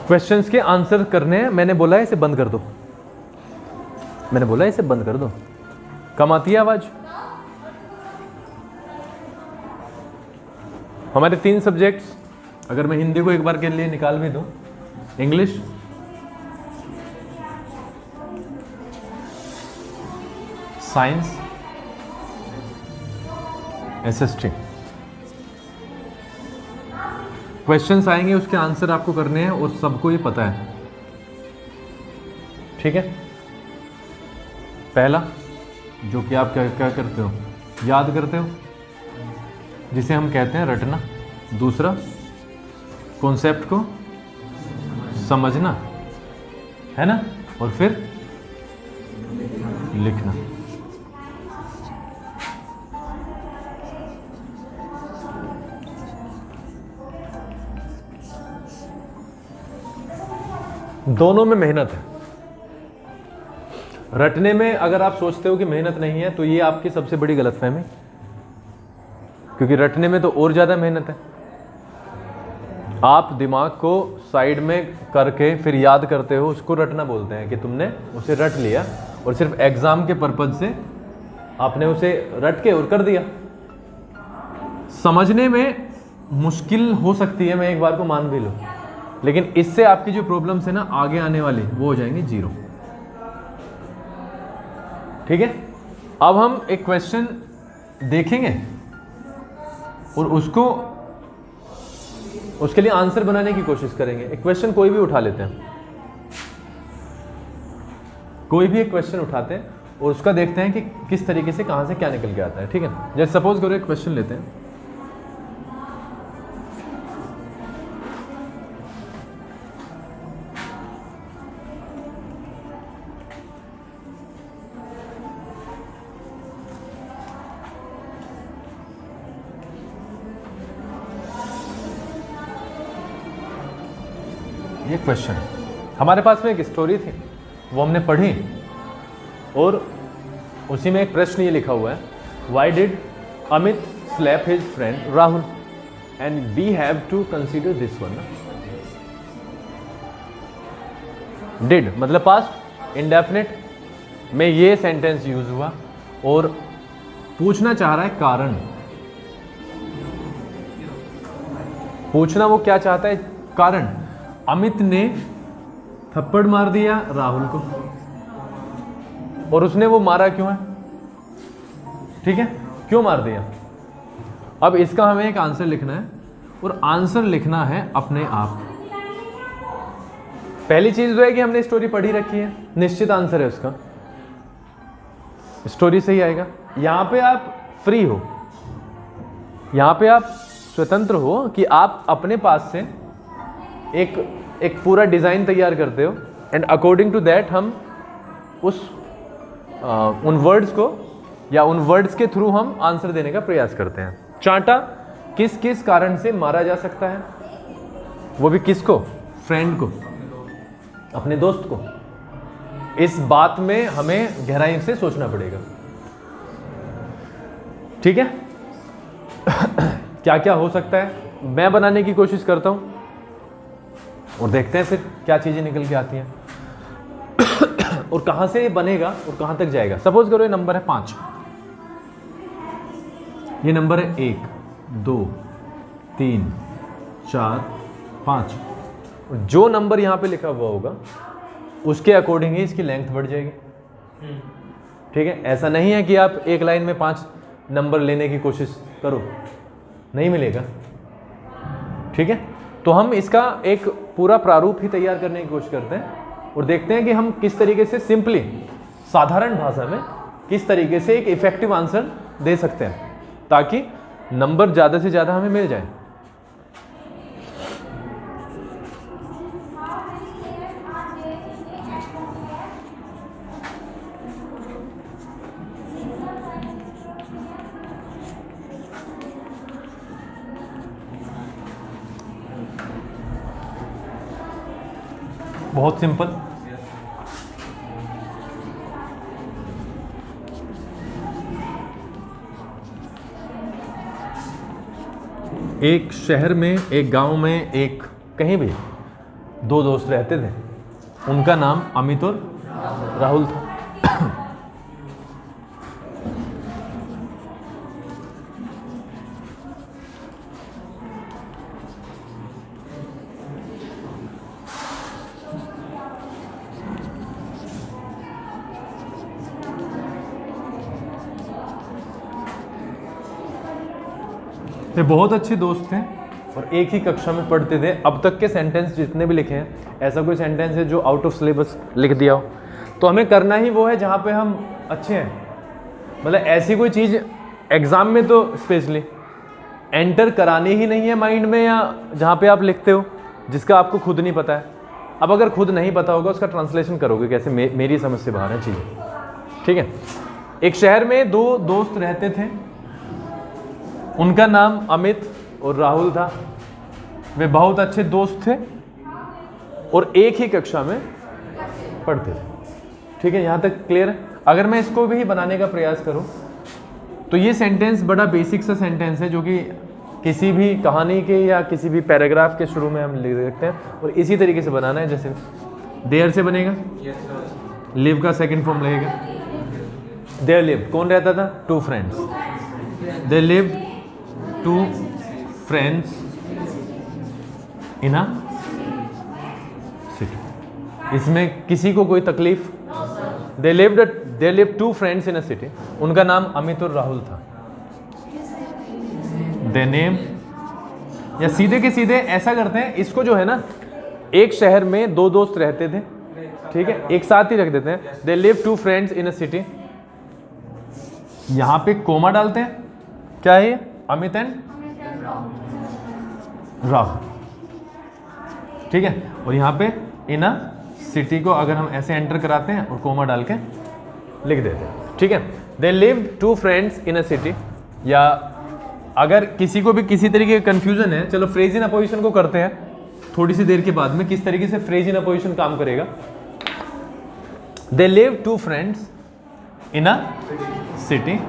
Questions के answer करने हैं। मैंने बोला है इसे बंद कर दो, मैंने बोला है इसे बंद कर दो। कम आती है आवाज? हमारे 3 सब्जेक्ट्स, अगर मैं हिंदी को एक बार के लिए निकाल भी दूं, इंग्लिश, साइंस, एसएसटी, क्वेश्चंस आएंगे, उसके आंसर आपको करने हैं और सबको ये पता है, ठीक है। पहला जो कि आप क्या क्या करते हो, याद करते हो, जिसे हम कहते हैं रटना। दूसरा, कॉन्सेप्ट को समझना, है ना, और फिर लिखना। दोनों में मेहनत है। रटने में अगर आप सोचते हो कि मेहनत नहीं है तो ये आपकी सबसे बड़ी गलतफहमी, क्योंकि रटने में तो और ज़्यादा मेहनत है। आप दिमाग को साइड में करके फिर याद करते हो, उसको रटना बोलते हैं कि तुमने उसे रट लिया और सिर्फ एग्जाम के पर्पज से आपने उसे रट के और कर दिया। समझने में मुश्किल हो सकती है, मैं एक बार को मान भी लूँ, लेकिन इससे आपकी जो प्रॉब्लम्स है ना आगे आने वाली, वो हो जाएंगी 0। ठीक है। अब हम एक क्वेश्चन देखेंगे और उसके लिए आंसर बनाने की कोशिश करेंगे। एक क्वेश्चन कोई भी उठा लेते हैं, कोई भी एक क्वेश्चन उठाते हैं और उसका देखते हैं कि किस तरीके से कहां से क्या निकल के आता है। ठीक है, जैसे सपोज करो एक क्वेश्चन लेते हैं, ये क्वेश्चन है। हमारे पास में एक स्टोरी थी, वो हमने पढ़ी और उसी में एक प्रश्न ये लिखा हुआ है, why did Amit slap his friend Rahul, and we have to consider this one. Did मतलब पास्ट इंडेफिनिट में ये सेंटेंस यूज हुआ और पूछना चाह रहा है कारण। पूछना वो क्या चाहता है, कारण। अमित ने थप्पड़ मार दिया राहुल को और उसने वो मारा क्यों है, ठीक है, क्यों मार दिया। अब इसका हमें एक आंसर लिखना है और आंसर लिखना है अपने आप। पहली चीज तो है कि हमने स्टोरी पढ़ी रखी है, निश्चित आंसर है उसका, स्टोरी से ही आएगा। यहां पे आप फ्री हो, यहां पे आप स्वतंत्र हो कि आप अपने पास से एक पूरा डिज़ाइन तैयार करते हो एंड अकॉर्डिंग टू दैट हम उन वर्ड्स को या उन वर्ड्स के थ्रू हम आंसर देने का प्रयास करते हैं। चांटा किस किस कारण से मारा जा सकता है, वो भी किसको, फ्रेंड को, अपने दोस्त को। इस बात में हमें गहराई से सोचना पड़ेगा, ठीक है। क्या क्या हो सकता है मैं बनाने की कोशिश करता हूं और देखते हैं फिर क्या चीजें निकल के आती हैं और कहां से ये बनेगा और कहां तक जाएगा। सपोज करो ये नंबर है 5, ये नंबर है 1 2 3 4 5, जो नंबर यहां पे लिखा हुआ होगा उसके अकॉर्डिंग ही इसकी लेंथ बढ़ जाएगी, ठीक है। ऐसा नहीं है कि आप एक लाइन में 5 नंबर लेने की कोशिश करो, नहीं मिलेगा, ठीक है। तो हम इसका एक पूरा प्रारूप ही तैयार करने की कोशिश करते हैं और देखते हैं कि हम किस तरीके से सिंपली, साधारण भाषा में किस तरीके से एक इफेक्टिव आंसर दे सकते हैं ताकि नंबर ज़्यादा से ज़्यादा हमें मिल जाए। बहुत सिंपल। एक शहर में, एक गांव में, एक कहीं भी दो दोस्त रहते थे, उनका नाम अमित और राहुल था। ये बहुत अच्छे दोस्त थे और एक ही कक्षा में पढ़ते थे। अब तक के सेंटेंस जितने भी लिखे हैं, ऐसा कोई सेंटेंस है जो आउट ऑफ सिलेबस लिख दिया हो, तो हमें करना ही वो है जहाँ पे हम अच्छे हैं। मतलब ऐसी कोई चीज़ एग्ज़ाम में तो स्पेशली एंटर करानी ही नहीं है माइंड में, या जहाँ पे आप लिखते हो जिसका आपको खुद नहीं पता है। अब अगर खुद नहीं पता होगा उसका ट्रांसलेशन करोगे कैसे? मेरी समझ से बाहर है चीज़ें, ठीक है। एक शहर में दो दोस्त रहते थे, उनका नाम अमित और राहुल था। वे बहुत अच्छे दोस्त थे और एक ही कक्षा में पढ़ते थे, ठीक है। यहाँ तक क्लियर है? अगर मैं इसको भी बनाने का प्रयास करूँ तो ये सेंटेंस बड़ा बेसिक सा सेंटेंस है जो कि किसी भी कहानी के या किसी भी पैराग्राफ के शुरू में हम लिख सकते हैं और इसी तरीके से बनाना है। जैसे देयर से बनेगा, लिव का सेकंड फॉर्म लगेगा। देयर लिव, कौन रहता था? Two friends. They live two friends in a city. इसमें किसी को कोई तकलीफ? They live two friends in a city. उनका नाम अमित और राहुल था। दे नेम, या सीधे के सीधे ऐसा करते हैं, इसको जो है ना, एक शहर में दो दोस्त रहते थे, ठीक है, एक साथ ही रख देते हैं। They live two friends in a city. यहां पे कोमा डालते हैं। क्या है ये? अमित एंड राहुल, ठीक है। और यहाँ पे इन अ सिटी को अगर हम ऐसे एंटर कराते हैं और कोमा डाल के लिख देते हैं, ठीक है। They live two friends in a city. या अगर किसी को भी किसी तरीके का कंफ्यूजन है, चलो फ्रेज इन अपोजिशन को करते हैं थोड़ी सी देर के बाद में, किस तरीके से फ्रेज इन अपोजिशन काम करेगा। They live two friends in a city.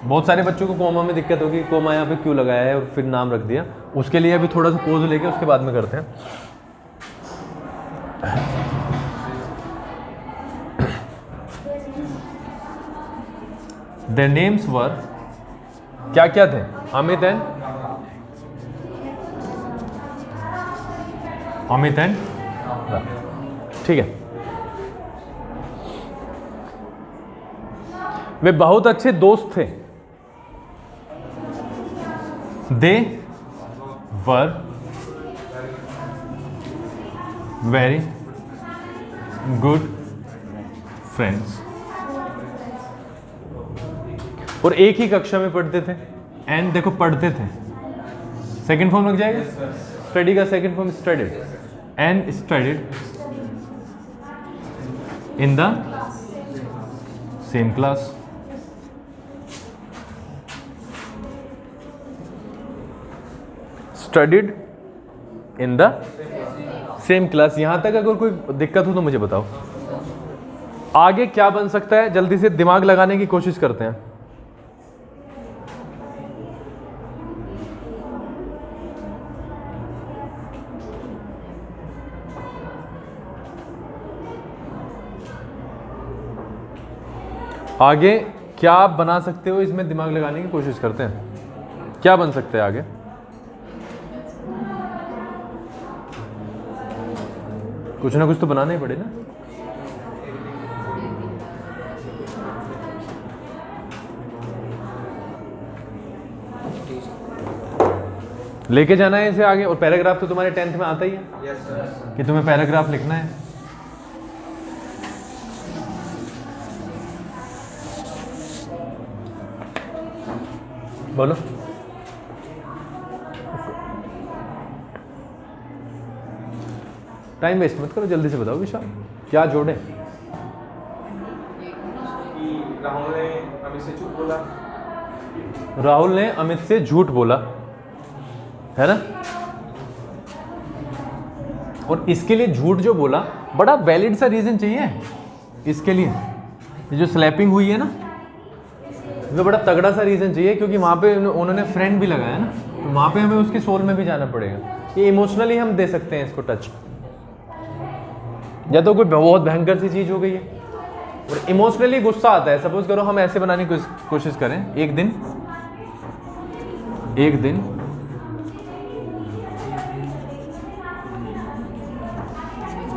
बहुत सारे बच्चों को कोमा में दिक्कत होगी, कोमा यहाँ पे क्यों लगाया है और फिर नाम रख दिया। उसके लिए अभी थोड़ा सा पोज लेके उसके बाद में करते हैं। Their names were, क्या क्या थे? अमित एंड ठीक है। वे बहुत अच्छे दोस्त थे। They were very good friends। और एक ही कक्षा में पढ़ते थे। एंड देखो पढ़ते थे, सेकंड फॉर्म लग जाएगा। स्टडी का second form studied. And studied in the same class. Studied in the same class. यहां तक अगर कोई दिक्कत हो तो मुझे बताओ। आगे क्या बन सकता है, जल्दी से दिमाग लगाने की कोशिश करते हैं। आगे क्या आप बना सकते हो, इसमें दिमाग लगाने की कोशिश करते हैं। क्या बन सकते हैं आगे? कुछ ना कुछ तो बनाना ही पड़े ना। लेके जाना है इसे आगे। और पैराग्राफ तो तुम्हारे 10th में आता ही है कि तुम्हें पैराग्राफ लिखना है। बोलो। टाइम वेस्ट मत करो, जल्दी से बताओ विशाल, क्या जोड़े? राहुल ने अमित से झूठ बोला। राहुल ने अमित से झूठ बोला, है ना। और इसके लिए झूठ जो बोला, बड़ा वैलिड सा रीजन चाहिए इसके लिए। ये जो स्लैपिंग हुई है ना, वो बड़ा तगड़ा सा रीजन चाहिए, क्योंकि वहां पे उन्होंने फ्रेंड भी लगाया ना, तो वहां पे हमें उसके सोल में भी जाना पड़ेगा। ये इमोशनली हम दे सकते हैं इसको टच, या तो कोई बहुत भयंकर सी चीज़ हो गई है और इमोशनली गुस्सा आता है। सपोज करो हम ऐसे बनाने की कोशिश करें, एक दिन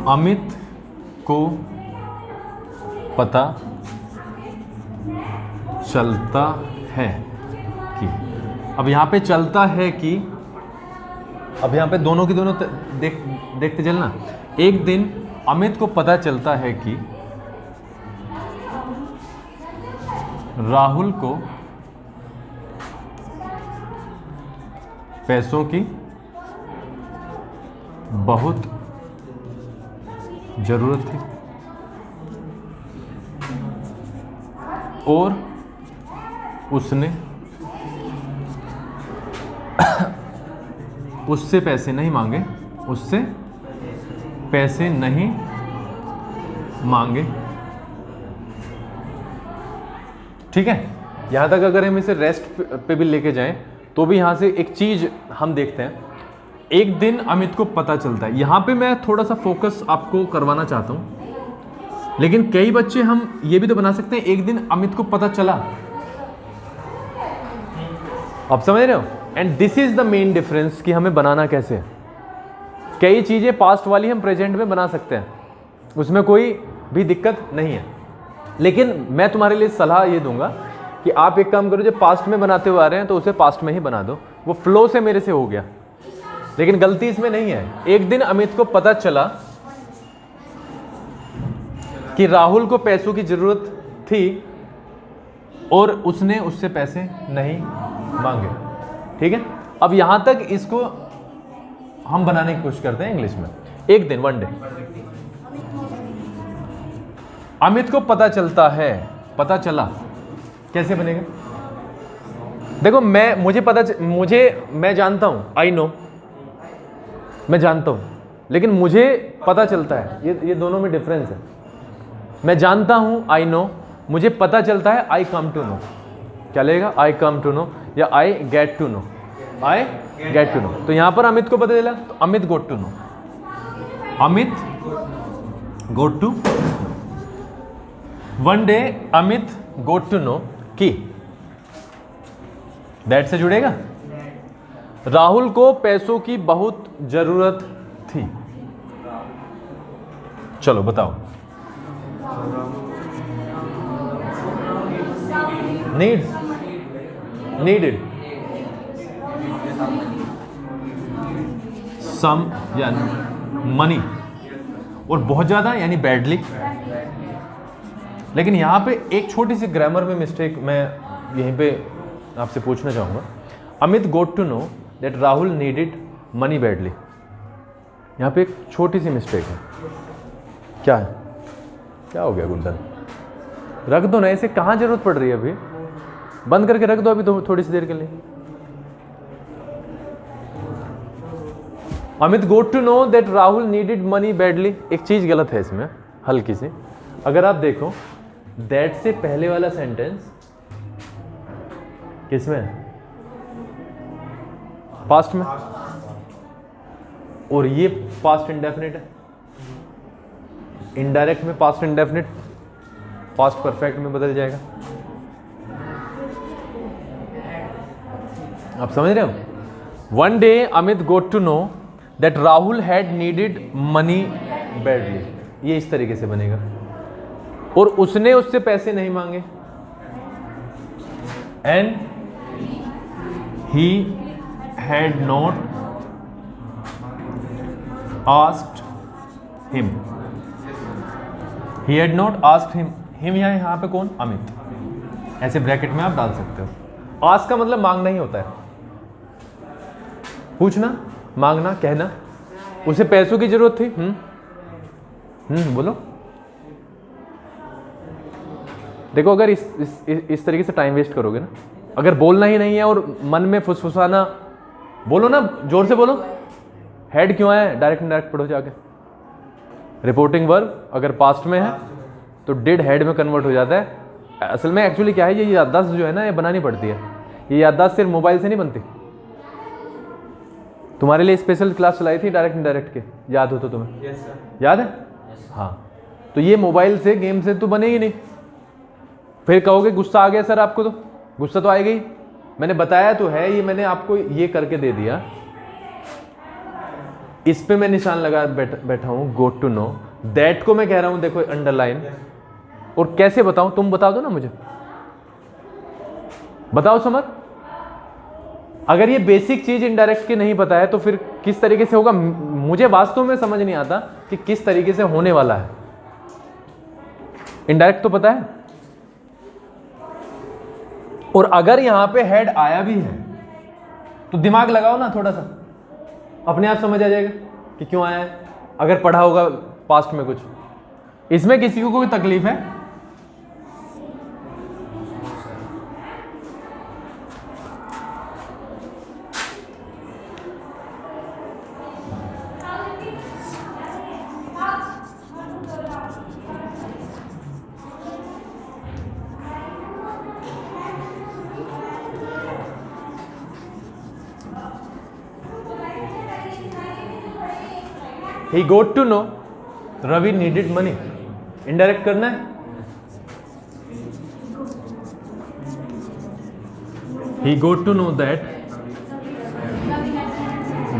अमित को पता चलता है कि, अब यहाँ पे चलता है कि, अब यहाँ पे दोनों की दोनों देखते चलना। एक दिन अमित को पता चलता है कि राहुल को पैसों की बहुत जरूरत थी और उसने उससे पैसे नहीं मांगे, ठीक है। यहां तक अगर हम इसे रेस्ट पे भी लेके जाएं तो भी यहां से एक चीज हम देखते हैं, एक दिन अमित को पता चलता है। यहां पे मैं थोड़ा सा फोकस आपको करवाना चाहता हूं, लेकिन कई बच्चे हम ये भी तो बना सकते हैं, एक दिन अमित को पता चला। आप समझ रहे हो? And this is the main difference कि हमें बनाना कैसे है। कई चीजें पास्ट वाली हम प्रेजेंट में बना सकते हैं, उसमें कोई भी दिक्कत नहीं है, लेकिन मैं तुम्हारे लिए सलाह ये दूंगा कि आप एक काम करो, जो पास्ट में बनाते हुए आ रहे हैं तो उसे पास्ट में ही बना दो, वो फ्लो से मेरे से हो गया। लेकिन गलती इसमें नहीं है, एक दिन अमित को पता चला कि राहुल को पैसों की जरूरत थी और उसने उससे पैसे नहीं मांगे, ठीक है। अब यहां तक इसको हम बनाने की कोशिश करते हैं इंग्लिश में। एक दिन, वन डे, अमित को पता चलता है, पता चला कैसे बनेगा? देखो मैं जानता हूं, आई नो, मैं जानता हूं, लेकिन मुझे पता चलता है, ये दोनों में डिफरेंस है। मैं जानता हूं, आई नो, मुझे पता चलता है, आई कम टू नो। क्या लगेगा? आई कम टू नो या I get to know, I get to know. तो यहां पर अमित को पता चला तो Amit got to know, Amit got to. One day Amit got to know कि, दैट से जुड़ेगा, राहुल को पैसों की बहुत जरूरत थी। चलो बताओ, नीडेड सम या मनी, और बहुत ज्यादा यानी बैडली। लेकिन यहां पे एक छोटी सी ग्रामर में मिस्टेक मैं यहीं पे आपसे पूछना चाहूंगा। Amit got to know that Rahul needed money badly, यहां पे एक छोटी सी मिस्टेक है। क्या है? क्या हो गया गुड्डन? रख दो ना, ऐसे कहां जरूरत पड़ रही है? अभी बंद करके रख दो अभी तो थोड़ी सी देर के लिए। Amit got to know that Rahul needed money badly, एक चीज गलत है इसमें हल्की सी। अगर आप देखो, दैट से पहले वाला सेंटेंस किसमें है? पास्ट में, और ये पास्ट इंडेफिनिट है। इनडायरेक्ट में पास्ट इंडेफिनिट पास्ट परफेक्ट में बदल जाएगा। आप समझ रहे हो? One day Amit got to know that Rahul had needed money badly, ये इस तरीके से बनेगा। और उसने उससे पैसे नहीं मांगे, and he had not asked him, he had not asked him. Him यहाँ पे कौन? अमित। ऐसे ब्रैकेट में आप डाल सकते हो। आस्क का मतलब मांगना ही होता है, पूछना, मांगना, कहना। उसे पैसों की जरूरत थी। बोलो। देखो, अगर इस तरीके से टाइम वेस्ट करोगे ना, अगर बोलना ही नहीं है और मन में फुसफुसाना, बोलो ना, जोर से बोलो। हेड क्यों आया? डायरेक्ट इनडायरेक्ट पढ़ो जाके। रिपोर्टिंग वर्ब अगर पास्ट में है तो डिड हेड में कन्वर्ट हो जाता है। असल में एक्चुअली क्या है, ये याददाश्त जो है ना, ये बनानी पड़ती है। ये याददाश्त सिर्फ मोबाइल से नहीं बनती। तुम्हारे लिए स्पेशल क्लास चलाई थी डायरेक्ट इनडायरेक्ट के, याद हो तो तुम्हें? Yes sir. याद है? हाँ, तो ये मोबाइल से गेम से तो बने ही नहीं। फिर कहोगे गुस्सा आ गया सर आपको, तो गुस्सा तो आएगा ही। मैंने बताया तो है, ये मैंने आपको ये करके दे दिया। इस पे मैं निशान लगा बैठा हूं, गोट टू नो। दैट को मैं कह रहा हूं देखो अंडरलाइन। और कैसे बताऊं, तुम बता दो ना मुझे, बताओ समझ। अगर ये बेसिक चीज इनडायरेक्ट की नहीं पता है तो फिर किस तरीके से होगा, मुझे वास्तव में समझ नहीं आता कि किस तरीके से होने वाला है। इनडायरेक्ट तो पता है, और अगर यहां पे हेड आया भी है तो दिमाग लगाओ ना थोड़ा सा, अपने आप समझ आ जाएगा कि क्यों आया है, अगर पढ़ा होगा पास्ट में कुछ। इसमें किसी को कोई तकलीफ है? He got to know Ravi needed money. Indirect करना है। He got to know that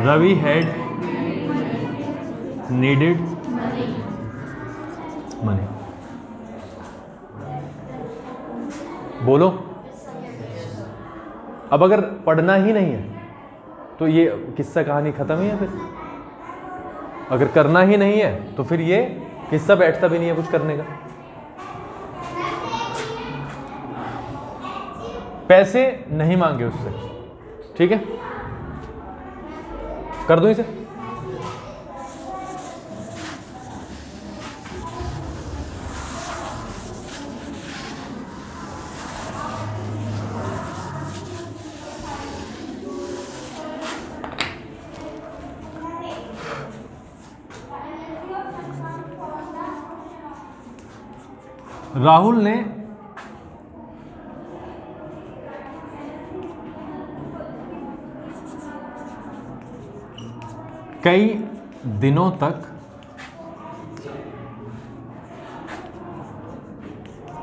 Ravi had needed money. बोलो। अब अगर पढ़ना ही नहीं है तो ये किस्सा कहानी खत्म ही है। फिर अगर करना ही नहीं है तो फिर ये किस्सा बैठता भी नहीं है कुछ करने का। पैसे नहीं मांगे उससे, ठीक है, कर दूं इसे। राहुल ने कई दिनों तक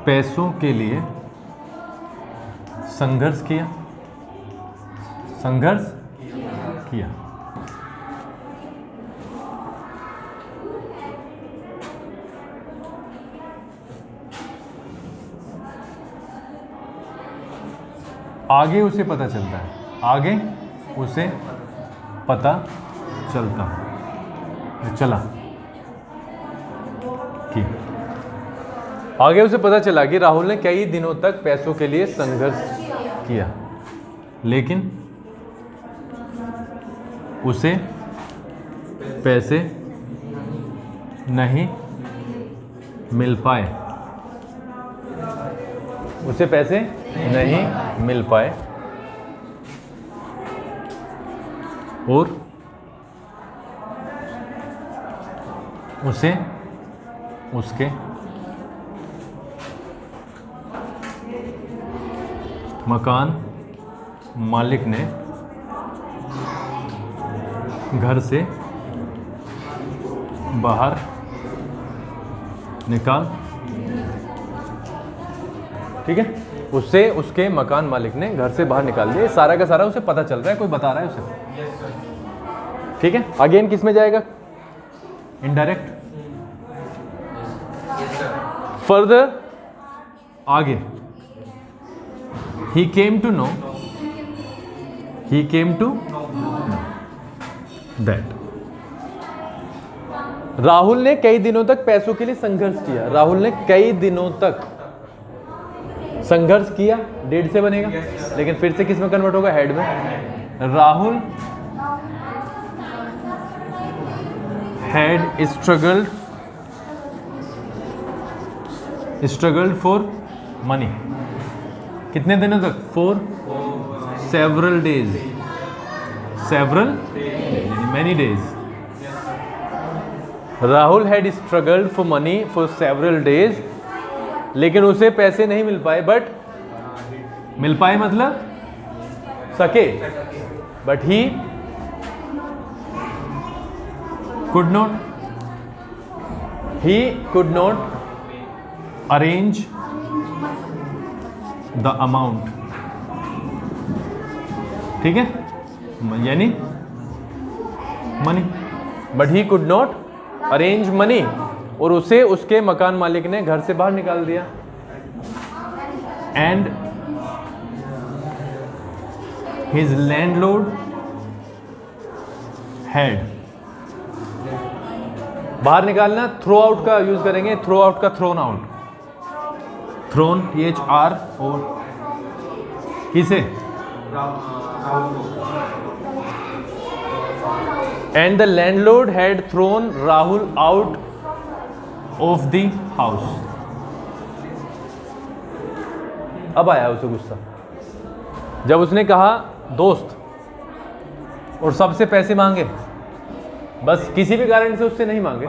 पैसों के लिए संघर्ष किया। आगे उसे पता चलता है, आगे उसे पता चला कि आगे उसे पता चला कि राहुल ने कई दिनों तक पैसों के लिए संघर्ष किया, लेकिन उसे पैसे नहीं मिल पाए। उसे पैसे नहीं मिल पाए और उसे उसके मकान मालिक ने घर से बाहर निकाल, ठीक है, उससे उसके मकान मालिक ने घर से बाहर निकाल दिया। सारा का सारा उसे पता चल रहा है, कोई बता रहा है उसे, ठीक है। अगेन किस में जाएगा? इनडायरेक्ट। फर्दर आगे, he came to know that Rahul ने कई दिनों तक पैसों के लिए संघर्ष किया। राहुल ने कई दिनों तक संघर्ष किया, डेढ़ से बनेगा, लेकिन फिर से किस में कन्वर्ट होगा? हेड में। Rahul had struggled for money. कितने दिनों तक? For several days, many days. Rahul had struggled for money for several days, लेकिन उसे पैसे नहीं मिल पाए। बट मिल पाए मतलब सके, but he could not he could not arrange the amount, ठीक है, यानी money, but he could not arrange money, और उसे उसके मकान मालिक ने घर से बाहर निकाल दिया। एंड हिज लैंडलॉर्ड हैड, बाहर निकालना थ्रो आउट का यूज करेंगे, थ्रो आउट का थ्रोन आउट, थ्रोन THR, किसे, and the landlord had thrown Rahul out of the house. अब आया उसे गुस्सा, जब उसने कहा दोस्त और सबसे पैसे मांगे, बस किसी भी कारण से उससे नहीं मांगे,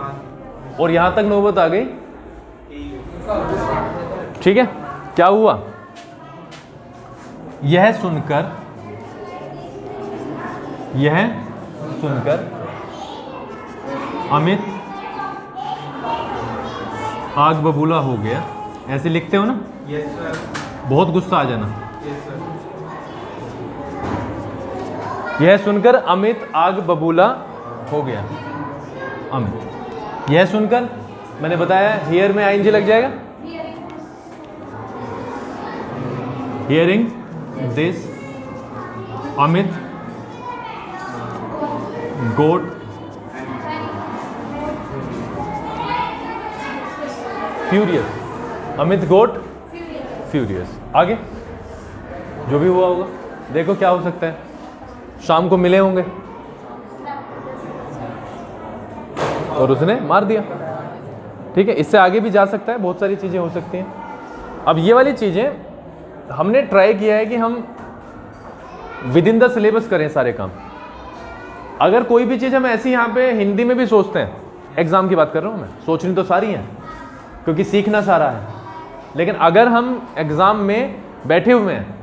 और यहां तक नौबत आ गई, ठीक है। क्या हुआ, यह सुनकर अमित आग बबूला हो गया, ऐसे लिखते हो ना, यस सर, बहुत गुस्सा आ जाना। यस सर, यह सुनकर अमित आग बबूला हो गया। अमित, यह सुनकर, मैंने बताया हियर में ING लग जाएगा, hearing this Amit got furious, Amit got furious. आगे जो भी हुआ होगा, देखो क्या हो सकता है, शाम को मिले होंगे और उसने मार दिया, ठीक है। इससे आगे भी जा सकता है, बहुत सारी चीज़ें हो सकती हैं। अब ये वाली चीज़ें हमने ट्राई किया है कि हम विद इन द सिलेबस करें सारे काम। अगर कोई भी चीज़ हम ऐसी यहाँ पे हिंदी में भी सोचते हैं, एग्ज़ाम की बात कर रहा हूँ मैं, सोचनी तो सारी है क्योंकि सीखना सारा है, लेकिन अगर हम एग्ज़ाम में बैठे हुए हैं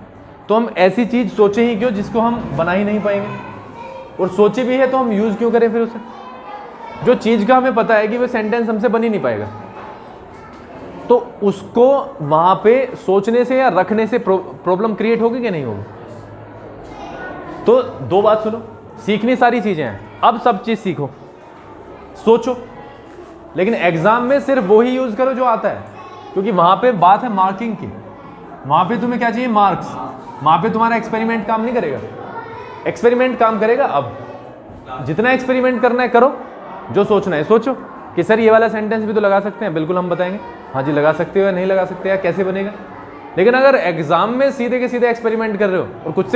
तो हम ऐसी चीज़ सोचे ही क्यों जिसको हम बना ही नहीं पाएंगे, और सोची भी है तो हम यूज़ क्यों करें फिर उसे, जो चीज़ का हमें पता है कि वो सेंटेंस हमसे बन ही नहीं पाएगा। तो उसको वहाँ पे सोचने से या रखने से प्रॉब्लम क्रिएट होगी कि नहीं होगी। तो दो बात सुनो, सीखनी सारी चीज़ें हैं, अब सब चीज़ सीखो, सोचो, लेकिन एग्ज़ाम में सिर्फ वही यूज़ करो जो आता है, क्योंकि वहाँ पे बात है मार्किंग की, वहाँ पे तुम्हें क्या चाहिए, मार्क्स। वहाँ पे तुम्हारा एक्सपेरिमेंट काम नहीं करेगा, एक्सपेरिमेंट काम करेगा। अब जितना एक्सपेरिमेंट करना है करो, जो सोचना है सोचो कि सर ये वाला सेंटेंस भी तो लगा सकते हैं, बिल्कुल हम बताएंगे, हाँ जी लगा सकते हो या नहीं लगा सकते या कैसे बनेगा। लेकिन अगर एग्जाम में सीधे के सीधे एक्सपेरिमेंट कर रहे हो और कुछ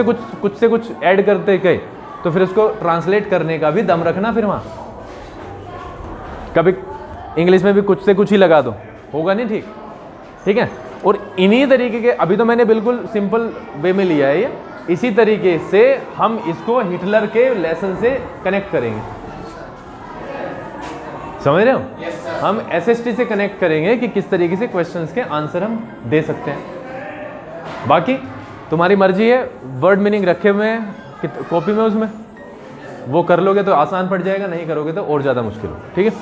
से कुछ ऐड करते गए, तो फिर उसको ट्रांसलेट करने का भी दम रखना। फिर वहाँ कभी इंग्लिश में भी कुछ से कुछ ही लगा दो, होगा नहीं, ठीक है। और इन्हीं तरीके के, अभी तो मैंने बिल्कुल सिंपल वे में लिया है ये, इसी तरीके से हम इसको हिटलर के लेसन से कनेक्ट करेंगे, समझ रहे हो। हम SST से कनेक्ट करेंगे कि किस तरीके से क्वेश्चंस के आंसर हम दे सकते हैं। बाकी तुम्हारी मर्जी है, वर्ड मीनिंग रखे हुए हैं कॉपी में, उसमें वो कर लोगे तो आसान पड़ जाएगा, नहीं करोगे तो और ज़्यादा मुश्किल हो, ठीक है।